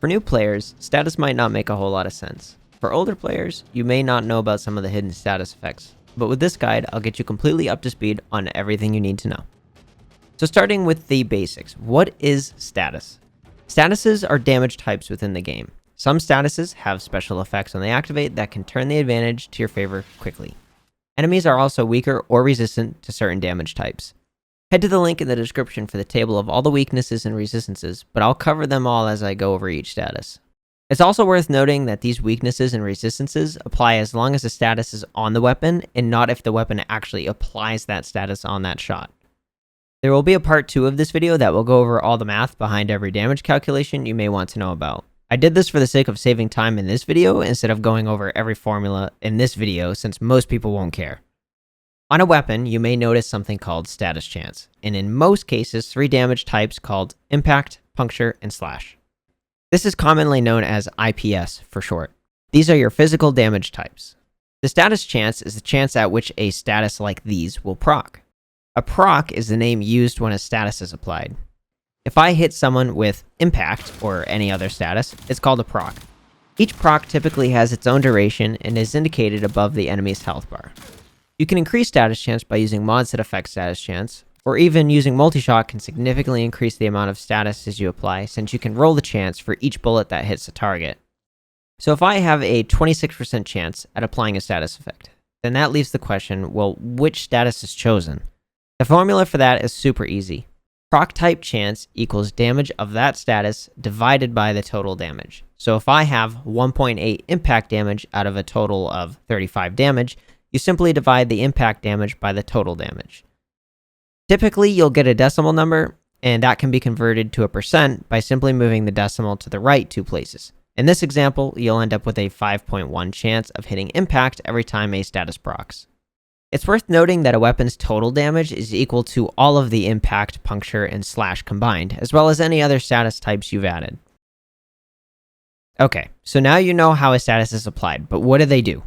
For new players, status might not make a whole lot of sense. For older players, you may not know about some of the hidden status effects, but with this guide, I'll get you completely up to speed on everything you need to know. So starting with the basics, what is status? Statuses are damage types within the game. Some statuses have special effects when they activate that can turn the advantage to your favor quickly. Enemies are also weaker or resistant to certain damage types. Head to the link in the description for the table of all the weaknesses and resistances, but I'll cover them all as I go over each status. It's also worth noting that these weaknesses and resistances apply as long as the status is on the weapon and not if the weapon actually applies that status on that shot. There will be a part 2 of this video that will go over all the math behind every damage calculation you may want to know about. I did this for the sake of saving time in this video instead of going over every formula in this video since most people won't care. On a weapon, you may notice something called status chance, and in most cases 3 damage types called impact, puncture, and slash. This is commonly known as IPS for short. These are your physical damage types. The status chance is the chance at which a status like these will proc. A proc is the name used when a status is applied. If I hit someone with impact or any other status, it's called a proc. Each proc typically has its own duration and is indicated above the enemy's health bar. You can increase status chance by using mods that affect status chance, or even using multi-shot can significantly increase the amount of statuses you apply since you can roll the chance for each bullet that hits a target. So if I have a 26% chance at applying a status effect, then that leaves the question, well, which status is chosen? The formula for that is super easy. Proc type chance equals damage of that status divided by the total damage. So if I have 1.8 impact damage out of a total of 35 damage, you simply divide the impact damage by the total damage. Typically, you'll get a decimal number, and that can be converted to a percent by simply moving the decimal to the right 2 places. In this example, you'll end up with a 5.1 chance of hitting impact every time a status procs. It's worth noting that a weapon's total damage is equal to all of the impact, puncture, and slash combined, as well as any other status types you've added. Okay, so now you know how a status is applied, but what do they do?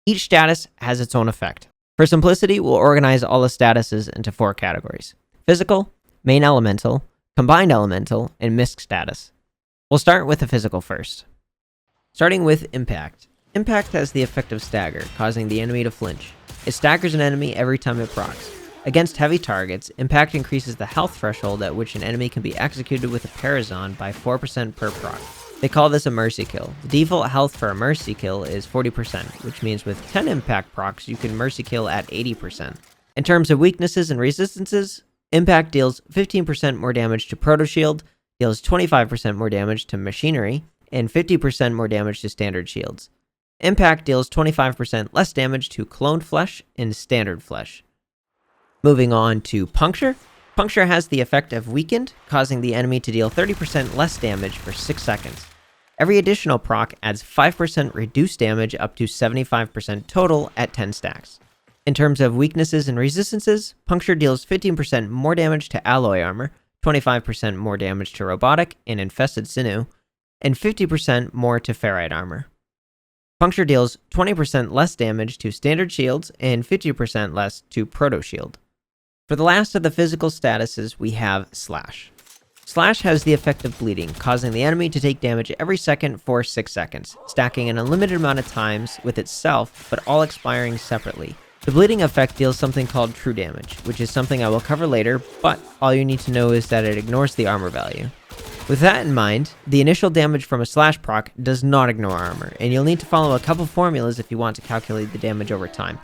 Each status has its own effect. For simplicity, we'll organize all the statuses into 4 categories: physical, main elemental, combined elemental, and Misc status. We'll start with the physical first. Starting with impact. Impact has the effect of stagger, causing the enemy to flinch. It staggers an enemy every time it procs. Against heavy targets, impact increases the health threshold at which an enemy can be executed with a parazon by 4% per proc. They call this a mercy kill. The default health for a mercy kill is 40%, which means with 10 impact procs, you can mercy kill at 80%. In terms of weaknesses and resistances, impact deals 15% more damage to proto shield, deals 25% more damage to machinery, and 50% more damage to standard shields. Impact deals 25% less damage to cloned flesh and standard flesh. Moving on to puncture. Puncture has the effect of weakened, causing the enemy to deal 30% less damage for 6 seconds. Every additional proc adds 5% reduced damage up to 75% total at 10 stacks. In terms of weaknesses and resistances, puncture deals 15% more damage to alloy armor, 25% more damage to robotic and infested sinew, and 50% more to ferrite armor. Puncture deals 20% less damage to standard shields and 50% less to proto shield. For the last of the physical statuses, we have slash. Slash has the effect of bleeding, causing the enemy to take damage every second for 6 seconds, stacking an unlimited amount of times with itself, but all expiring separately. The bleeding effect deals something called true damage, which is something I will cover later, but all you need to know is that it ignores the armor value. With that in mind, the initial damage from a slash proc does not ignore armor, and you'll need to follow a couple formulas if you want to calculate the damage over time.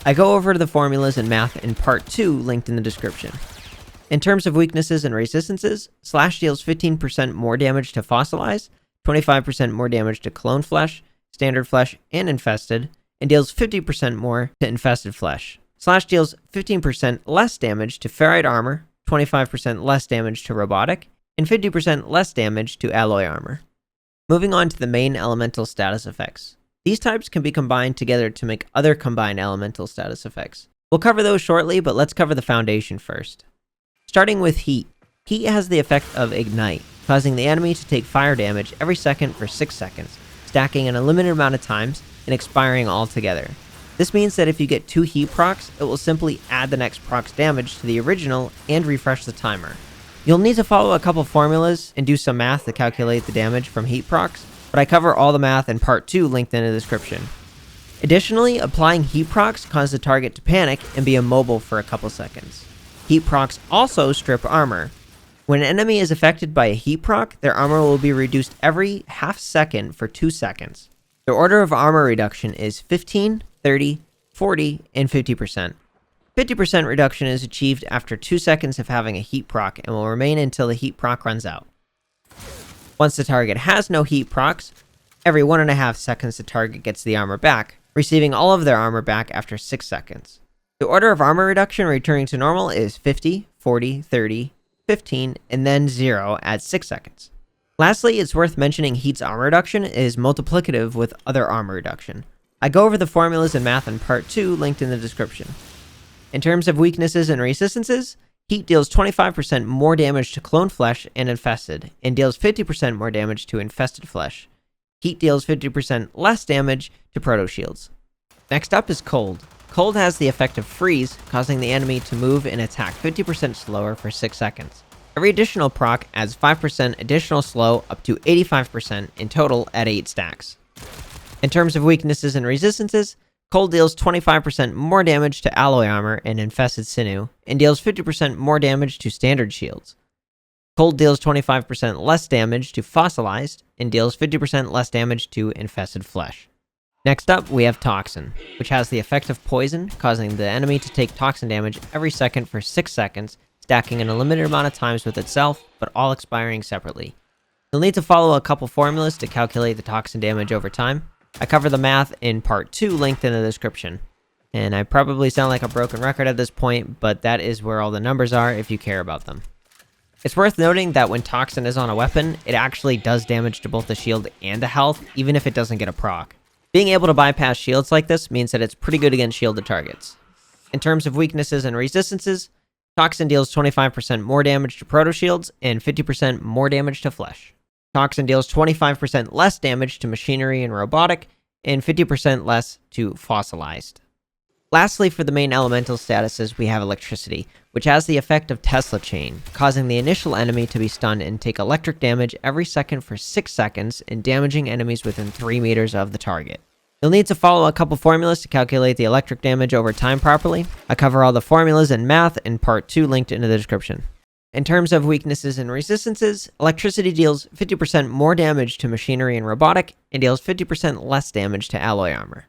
I go over the formulas and math in part 2 linked in the description. In terms of weaknesses and resistances, slash deals 15% more damage to fossilize, 25% more damage to clone flesh, standard flesh, and infested, and deals 50% more to infested flesh. Slash deals 15% less damage to ferrite armor, 25% less damage to robotic, and 50% less damage to alloy armor. Moving on to the main elemental status effects. These types can be combined together to make other combined elemental status effects. We'll cover those shortly, but let's cover the foundation first. Starting with heat. Heat has the effect of ignite, causing the enemy to take fire damage every second for 6 seconds, stacking an unlimited amount of times and expiring altogether. This means that if you get 2 heat procs, it will simply add the next proc's damage to the original and refresh the timer. You'll need to follow a couple formulas and do some math to calculate the damage from heat procs, but I cover all the math in part 2 linked in the description. Additionally, applying heat procs causes the target to panic and be immobile for a couple seconds. Heat procs also strip armor. When an enemy is affected by a heat proc, their armor will be reduced every half second for 2 seconds. The order of armor reduction is 15, 30, 40, and 50%. 50% reduction is achieved after 2 seconds of having a heat proc and will remain until the heat proc runs out. Once the target has no heat procs, every 1.5 seconds the target gets the armor back, receiving all of their armor back after 6 seconds. The order of armor reduction returning to normal is 50, 40, 30, 15, and then 0 at 6 seconds. Lastly, it's worth mentioning heat's armor reduction is multiplicative with other armor reduction. I go over the formulas and math in part 2 linked in the description. In terms of weaknesses and resistances, heat deals 25% more damage to clone flesh and infested, and deals 50% more damage to infested flesh. Heat deals 50% less damage to proto shields. Next up is cold. Cold has the effect of freeze, causing the enemy to move and attack 50% slower for 6 seconds. Every additional proc adds 5% additional slow up to 85% in total at 8 stacks. In terms of weaknesses and resistances, Cold deals 25% more damage to alloy armor and infested sinew, and deals 50% more damage to standard shields. Cold deals 25% less damage to fossilized, and deals 50% less damage to infested flesh. Next up, we have Toxin, which has the effect of poison, causing the enemy to take toxin damage every second for 6 seconds, stacking in a limited amount of times with itself, but all expiring separately. You'll need to follow a couple formulas to calculate the toxin damage over time. I cover the math in part 2 linked in the description. And I probably sound like a broken record at this point, but that is where all the numbers are if you care about them. It's worth noting that when Toxin is on a weapon, it actually does damage to both the shield and the health, even if it doesn't get a proc. Being able to bypass shields like this means that it's pretty good against shielded targets. In terms of weaknesses and resistances, Toxin deals 25% more damage to proto shields and 50% more damage to flesh. Toxin deals 25% less damage to machinery and robotic, and 50% less to fossilized. Lastly, for the main elemental statuses, we have electricity, which has the effect of Tesla chain, causing the initial enemy to be stunned and take electric damage every second for 6 seconds, and damaging enemies within 3 meters of the target. You'll need to follow a couple formulas to calculate the electric damage over time properly. I cover all the formulas and math in part 2 linked in the description. In terms of weaknesses and resistances, electricity deals 50% more damage to machinery and robotic, and deals 50% less damage to alloy armor.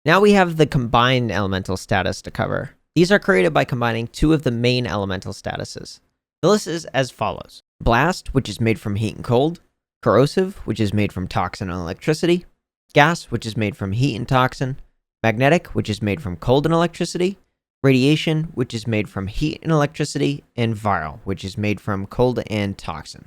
Now we have the combined elemental status to cover. These are created by combining 2 of the main elemental statuses. The list is as follows: Blast, which is made from heat and cold; Corrosive, which is made from toxin and electricity; Gas, which is made from heat and toxin; Magnetic, which is made from cold and electricity; Radiation, which is made from heat and electricity; and Viral, which is made from cold and toxin.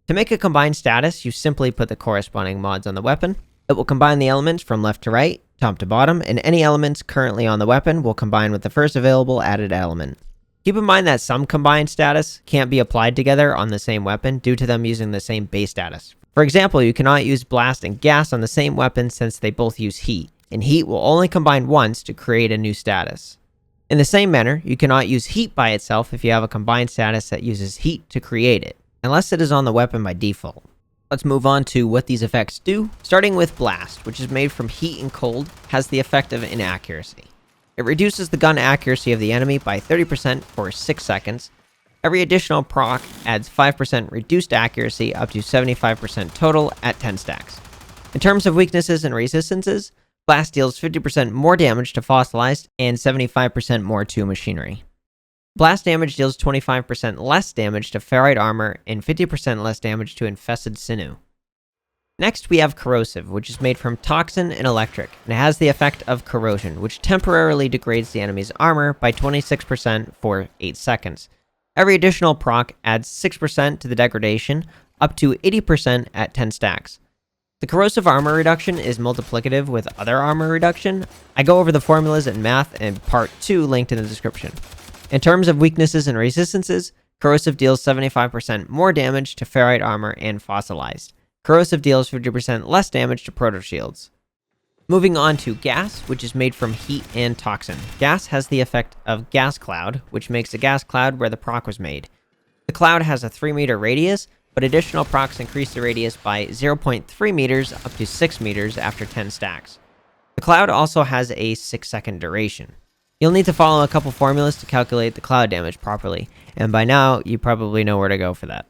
To make a combined status, you simply put the corresponding mods on the weapon. It will combine the elements from left to right, top to bottom, and any elements currently on the weapon will combine with the first available added element. Keep in mind that some combined status can't be applied together on the same weapon due to them using the same base status. For example, you cannot use Blast and Gas on the same weapon since they both use heat, and heat will only combine once to create a new status. In the same manner, you cannot use heat by itself if you have a combined status that uses heat to create it, unless it is on the weapon by default. Let's move on to what these effects do, starting with Blast, which is made from heat and cold, has the effect of inaccuracy. It reduces the gun accuracy of the enemy by 30% for 6 seconds. Every additional proc adds 5% reduced accuracy up to 75% total at 10 stacks. In terms of weaknesses and resistances, Blast deals 50% more damage to fossilized and 75% more to machinery. Blast damage deals 25% less damage to ferrite armor and 50% less damage to infested sinew. Next, we have Corrosive, which is made from toxin and electric, and it has the effect of corrosion, which temporarily degrades the enemy's armor by 26% for 8 seconds. Every additional proc adds 6% to the degradation, up to 80% at 10 stacks. The corrosive armor reduction is multiplicative with other armor reduction. I go over the formulas and math in part 2 linked in the description. In terms of weaknesses and resistances, Corrosive deals 75% more damage to ferrite armor and fossilized. Corrosive deals 50% less damage to proto shields. Moving on to Gas, which is made from heat and toxin. Gas has the effect of Gas Cloud, which makes a gas cloud where the proc was made. The Cloud has a 3-meter radius, but additional procs increase the radius by 0.3 meters up to 6 meters after 10 stacks. The Cloud also has a 6-second duration. You'll need to follow a couple formulas to calculate the Cloud damage properly, and by now, you probably know where to go for that.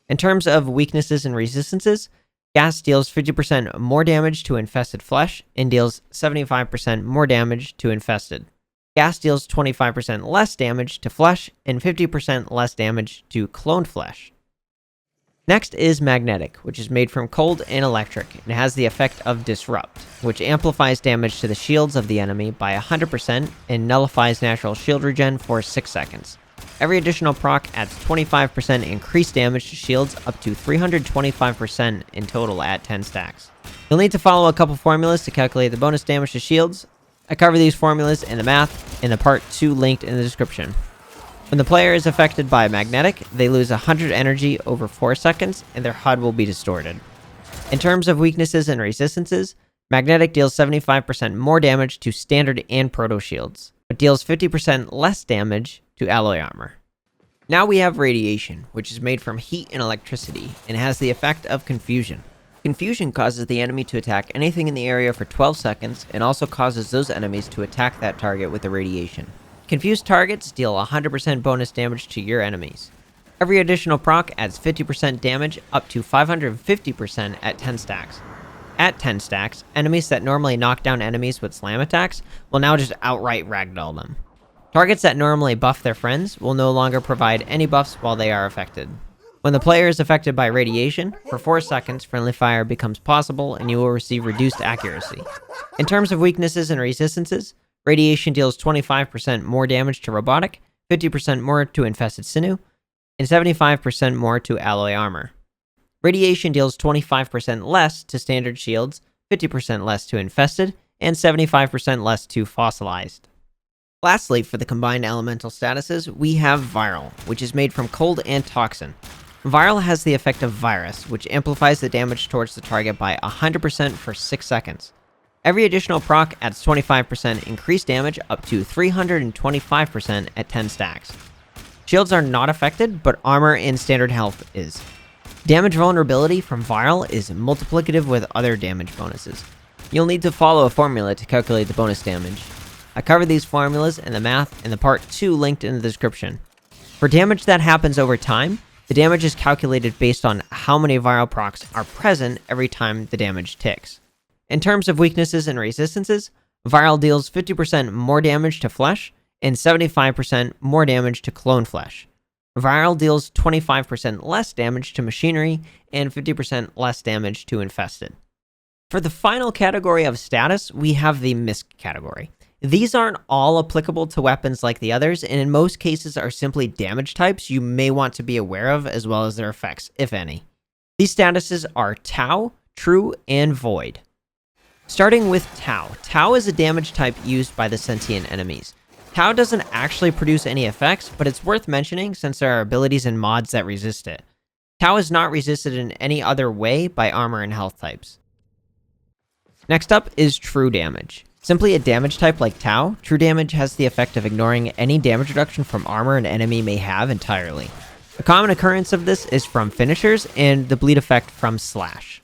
In terms of weaknesses and resistances, Gas deals 50% more damage to infested flesh, and deals 75% more damage to infested. Gas deals 25% less damage to flesh, and 50% less damage to cloned flesh. Next is Magnetic, which is made from cold and electric, and has the effect of Disrupt, which amplifies damage to the shields of the enemy by 100% and nullifies natural shield regen for 6 seconds. Every additional proc adds 25% increased damage to shields up to 325% in total at 10 stacks. You'll need to follow a couple formulas to calculate the bonus damage to shields. I cover these formulas and the math in the part 2 linked in the description. When the player is affected by Magnetic, they lose 100 energy over 4 seconds, and their HUD will be distorted. In terms of weaknesses and resistances, Magnetic deals 75% more damage to standard and proto shields, but deals 50% less damage to alloy armor. Now we have Radiation, which is made from heat and electricity, and has the effect of Confusion. Confusion causes the enemy to attack anything in the area for 12 seconds, and also causes those enemies to attack that target with the radiation. Confused targets deal 100% bonus damage to your enemies. Every additional proc adds 50% damage up to 550% at 10 stacks. At 10 stacks, enemies that normally knock down enemies with slam attacks will now just outright ragdoll them. Targets that normally buff their friends will no longer provide any buffs while they are affected. When the player is affected by radiation, for 4 seconds, friendly fire becomes possible and you will receive reduced accuracy. In terms of weaknesses and resistances, radiation deals 25% more damage to robotic, 50% more to infested sinew, and 75% more to alloy armor. Radiation deals 25% less to standard shields, 50% less to infested, and 75% less to fossilized. Lastly, for the combined elemental statuses, we have Viral, which is made from cold and toxin. Viral has the effect of Virus, which amplifies the damage towards the target by 100% for 6 seconds. Every additional proc adds 25% increased damage up to 325% at 10 stacks. Shields are not affected, but armor and standard health is. Damage vulnerability from Viral is multiplicative with other damage bonuses. You'll need to follow a formula to calculate the bonus damage. I cover these formulas and the math in the part 2 linked in the description. For damage that happens over time, the damage is calculated based on how many Viral procs are present every time the damage ticks. In terms of weaknesses and resistances, Viral deals 50% more damage to flesh and 75% more damage to clone flesh. Viral deals 25% less damage to machinery and 50% less damage to infested. For the final category of status, we have the Misc category. These aren't all applicable to weapons like the others, and in most cases are simply damage types you may want to be aware of, as well as their effects, if any. These statuses are Tau, True, and Void. Starting with Tau. Tau is a damage type used by the sentient enemies. Tau doesn't actually produce any effects, but it's worth mentioning since there are abilities and mods that resist it. Tau is not resisted in any other way by armor and health types. Next up is True Damage. Simply a damage type like Tau, True Damage has the effect of ignoring any damage reduction from armor an enemy may have entirely. A common occurrence of this is from finishers and the bleed effect from Slash.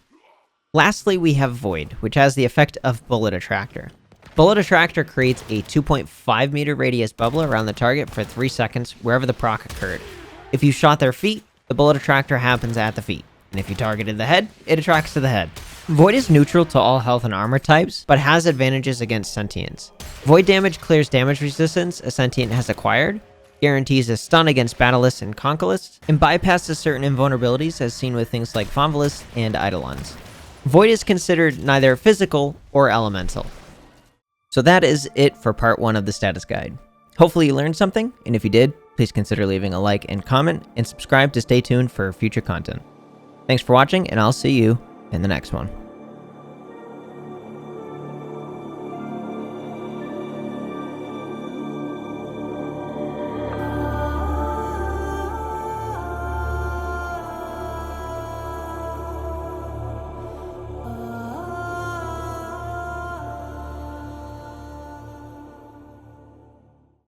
Lastly, we have Void, which has the effect of Bullet Attractor. Bullet Attractor creates a 2.5 meter radius bubble around the target for 3 seconds wherever the proc occurred. If you shot their feet, the Bullet Attractor happens at the feet, and if you targeted the head, it attracts to the head. Void is neutral to all health and armor types, but has advantages against sentients. Void damage clears damage resistance a sentient has acquired, guarantees a stun against Battleists and Conquilists, and bypasses certain invulnerabilities as seen with things like Fonvalists and Eidolons. Void is considered neither physical or elemental. So that is it for part 1 of the status guide. Hopefully you learned something, and if you did, please consider leaving a like and comment, and subscribe to stay tuned for future content. Thanks for watching, and I'll see you in the next one.